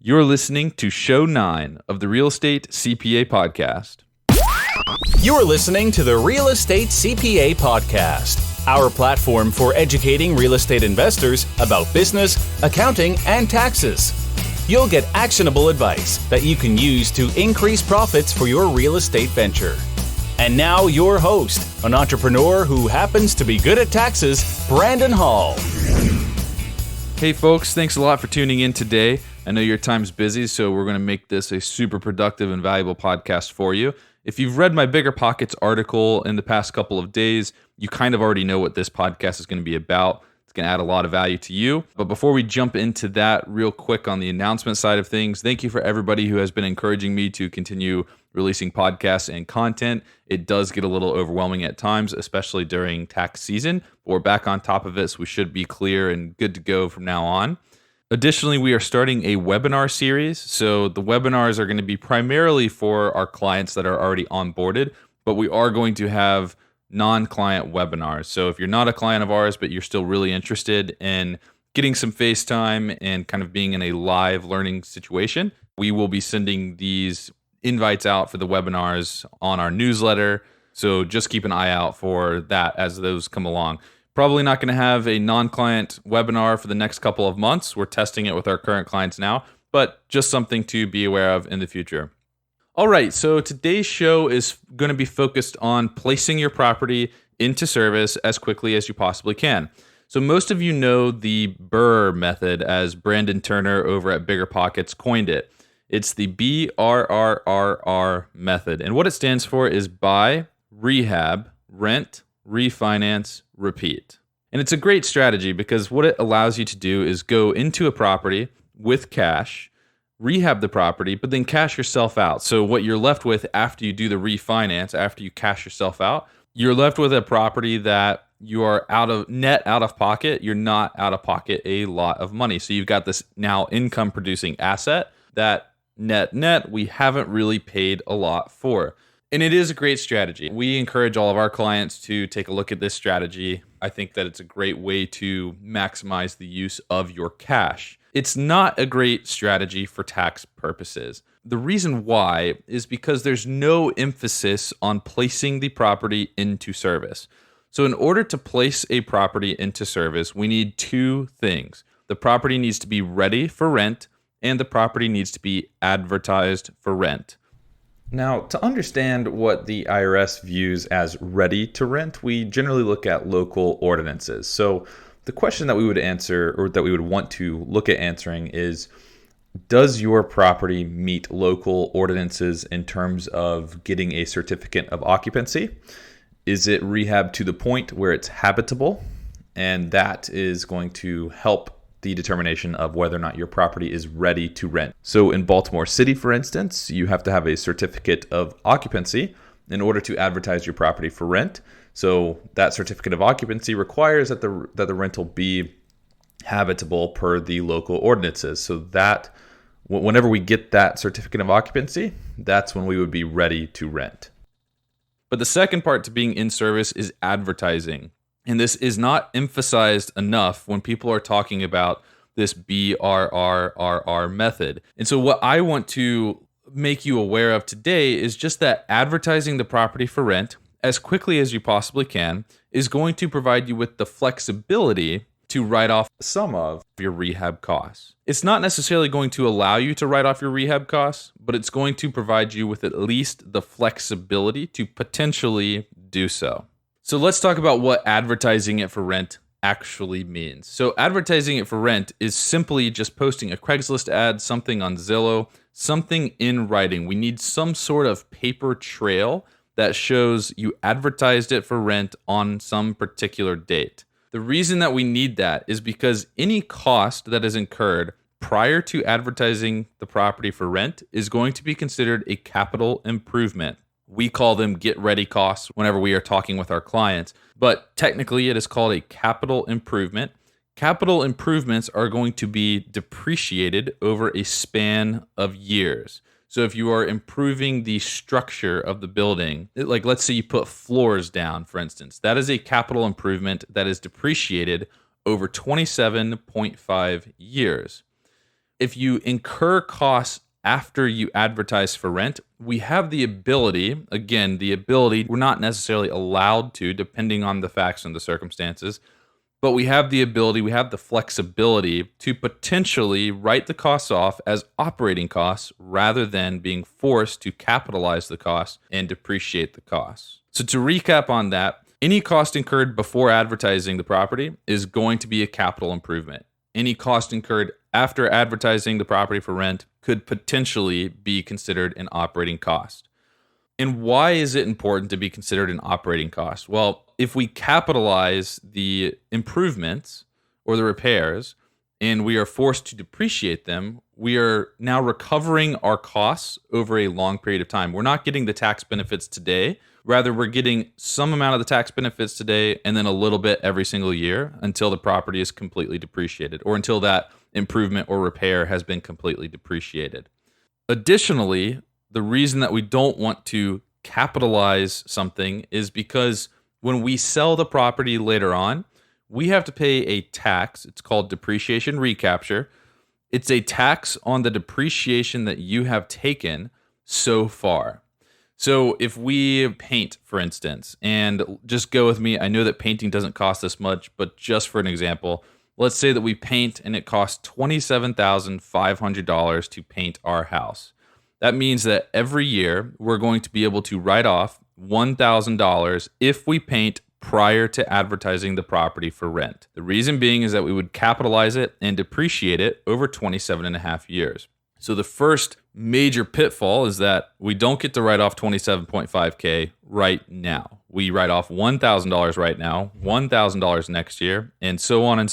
You're listening to Show 9 of the Real Estate CPA podcast. You're listening to the Real Estate CPA podcast, our platform for educating real estate investors about business, accounting, and taxes. You'll get actionable advice that you can use to increase profits for your real estate venture. And now your host, an entrepreneur who happens to be good at taxes, Brandon Hall. Hey folks, thanks a lot for tuning in today. I know your time's busy, so we're going to make this a super productive and valuable podcast for you. If you've read my Bigger Pockets article in the past couple of days, you kind of already know what this podcast is going to be about. It's going to add a lot of value to you. But before we jump into that, real quick on the announcement side of things, thank you for everybody who has been encouraging me to continue releasing podcasts and content. It does get a little overwhelming at times, especially during tax season. But we're back on top of it, so we should be clear and good to go from now on. Additionally, we are starting a webinar series. So the webinars are going to be primarily for our clients that are already onboarded, but we are going to have non-client webinars. So if you're not a client of ours, but you're still really interested in getting some face time and kind of being in a live learning situation, we will be sending these invites out for the webinars on our newsletter. So just keep an eye out for that as those come along. Probably not going to have a non-client webinar for the next couple of months. We're testing it with our current clients now, but just something to be aware of in the future. All right, so today's show is going to be focused on placing your property into service as quickly as you possibly can. So most of you know the BARRRR method, as Brandon Turner over at Bigger Pockets coined it. It's the BARRRR method, and what it stands for is buy, rehab, rent, refinance, repeat. And it's a great strategy because what it allows you to do is go into a property with cash, rehab the property, but then cash yourself out. So what you're left with after you do the refinance, after you cash yourself out, you're left with a property that you are out of pocket. You're not out of pocket a lot of money. So you've got this now income producing asset that net we haven't really paid a lot for. And it is a great strategy. We encourage all of our clients to take a look at this strategy. I think that it's a great way to maximize the use of your cash. It's not a great strategy for tax purposes. The reason why is because there's no emphasis on placing the property into service. So in order to place a property into service, we need two things. The property needs to be ready for rent, and the property needs to be advertised for rent. Now, to understand what the IRS views as ready to rent, we generally look at local ordinances. So the question that we would answer, or that we would want to look at answering, is does your property meet local ordinances in terms of getting a certificate of occupancy? Is it rehab to the point where it's habitable? And that is going to help the determination of whether or not your property is ready to rent. So in Baltimore City, for instance, you have to have a certificate of occupancy in order to advertise your property for rent. So that certificate of occupancy requires that the rental be habitable per the local ordinances. So that whenever we get that certificate of occupancy, that's when we would be ready to rent. But the second part to being in service is advertising. And this is not emphasized enough when people are talking about this BARRRR method. And so what I want to make you aware of today is just that advertising the property for rent as quickly as you possibly can is going to provide you with the flexibility to write off some of your rehab costs. It's not necessarily going to allow you to write off your rehab costs, but it's going to provide you with at least the flexibility to potentially do so. So let's talk about what advertising it for rent actually means. So advertising it for rent is simply just posting a Craigslist ad, something on Zillow, something in writing. We need some sort of paper trail that shows you advertised it for rent on some particular date. The reason that we need that is because any cost that is incurred prior to advertising the property for rent is going to be considered a capital improvement. We call them get-ready costs whenever we are talking with our clients, but technically it is called a capital improvement. Capital improvements are going to be depreciated over a span of years. So if you are improving the structure of the building, like let's say you put floors down, for instance, that is a capital improvement that is depreciated over 27.5 years. If you incur costs after you advertise for rent, we have the ability, we're not necessarily allowed to, depending on the facts and the circumstances, but we have the flexibility to potentially write the costs off as operating costs rather than being forced to capitalize the costs and depreciate the costs. So to recap on that, any cost incurred before advertising the property is going to be a capital improvement. Any cost incurred after advertising the property for rent could potentially be considered an operating cost. And why is it important to be considered an operating cost? Well, if we capitalize the improvements or the repairs and we are forced to depreciate them, we are now recovering our costs over a long period of time. We're not getting the tax benefits today. Rather, we're getting some amount of the tax benefits today and then a little bit every single year until the property is completely depreciated or until that improvement or repair has been completely depreciated. Additionally, the reason that we don't want to capitalize something is because when we sell the property later on, we have to pay a tax. It's called depreciation recapture. It's a tax on the depreciation that you have taken so far. So if we paint, for instance, and just go with me, I know that painting doesn't cost this much, but just for an example, let's say that we paint and it costs $27,500 to paint our house. That means that every year we're going to be able to write off $1,000 if we paint prior to advertising the property for rent. The reason being is that we would capitalize it and depreciate it over 27 and a half years. So the first major pitfall is that we don't get to write off $27.5K right now. We write off $1,000 right now, $1,000 next year, and so on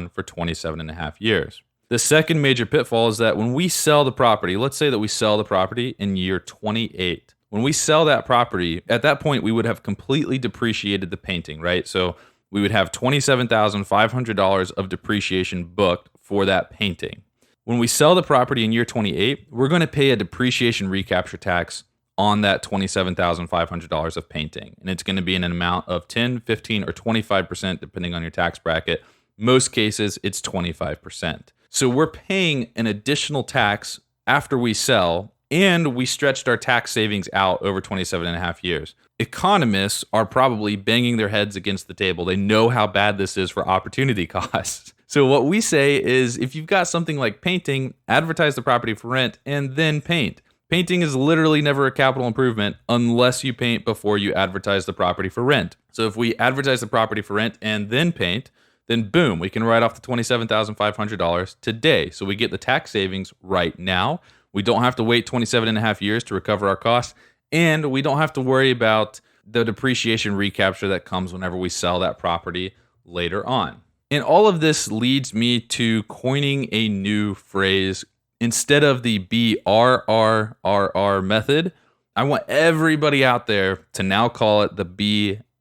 for 27 and a half years. The second major pitfall is that when we sell the property, let's say that we sell the property in year 28. When we sell that property, at that point, we would have completely depreciated the painting, right? So we would have $27,500 of depreciation booked for that painting. When we sell the property in year 28, we're going to pay a depreciation recapture tax on that $27,500 of painting. And it's going to be in an amount of 10, 15, or 25%, depending on your tax bracket. Most cases, it's 25%. So we're paying an additional tax after we sell, and we stretched our tax savings out over 27 and a half years. Economists are probably banging their heads against the table. They know how bad this is for opportunity costs. So what we say is if you've got something like painting, advertise the property for rent and then paint. Painting is literally never a capital improvement unless you paint before you advertise the property for rent. So if we advertise the property for rent and then paint, then boom, we can write off the $27,500 today. So we get the tax savings right now. We don't have to wait 27 and a half years to recover our costs, and we don't have to worry about the depreciation recapture that comes whenever we sell that property later on. And all of this leads me to coining a new phrase. Instead of the BARRRR method, I want everybody out there to now call it the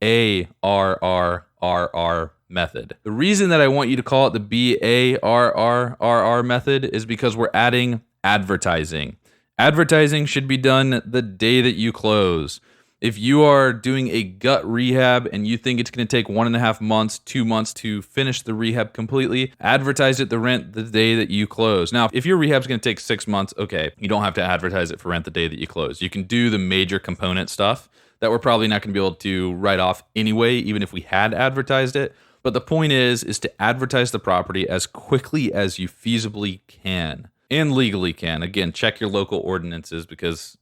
BARRRR method. The reason that I want you to call it the BARRRR method is because we're adding advertising. Advertising should be done the day that you close. If you are doing a gut rehab and you think it's going to take 1.5 months, 2 months to finish the rehab completely, advertise it the rent the day that you close. Now, if your rehab's going to take 6 months, okay, you don't have to advertise it for rent the day that you close. You can do the major component stuff that we're probably not going to be able to write off anyway, even if we had advertised it. But the point is to advertise the property as quickly as you feasibly can and legally can. Again, check your local ordinances because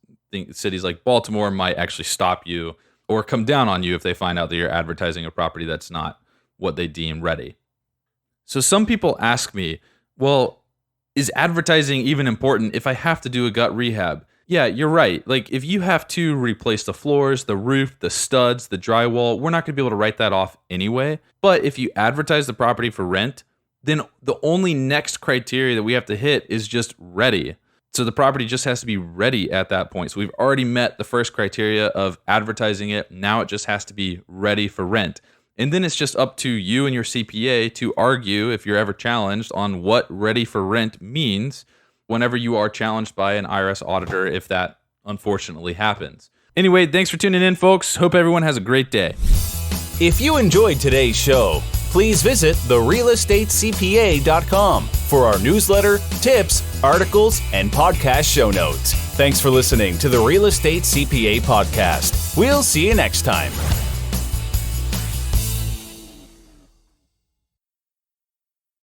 cities like Baltimore might actually stop you or come down on you if they find out that you're advertising a property that's not what they deem ready. So some people ask me, well, is advertising even important if I have to do a gut rehab? Yeah, you're right. Like if you have to replace the floors, the roof, the studs, the drywall, we're not going to be able to write that off anyway. But if you advertise the property for rent, then the only next criteria that we have to hit is just ready. So the property just has to be ready at that point. So we've already met the first criteria of advertising it. Now it just has to be ready for rent. And then it's just up to you and your CPA to argue, if you're ever challenged, on what ready for rent means whenever you are challenged by an IRS auditor, if that unfortunately happens. Anyway, thanks for tuning in, folks. Hope everyone has a great day. If you enjoyed today's show, please visit therealestatecpa.com for our newsletter, tips, articles, and podcast show notes. Thanks for listening to the Real Estate CPA podcast. We'll see you next time.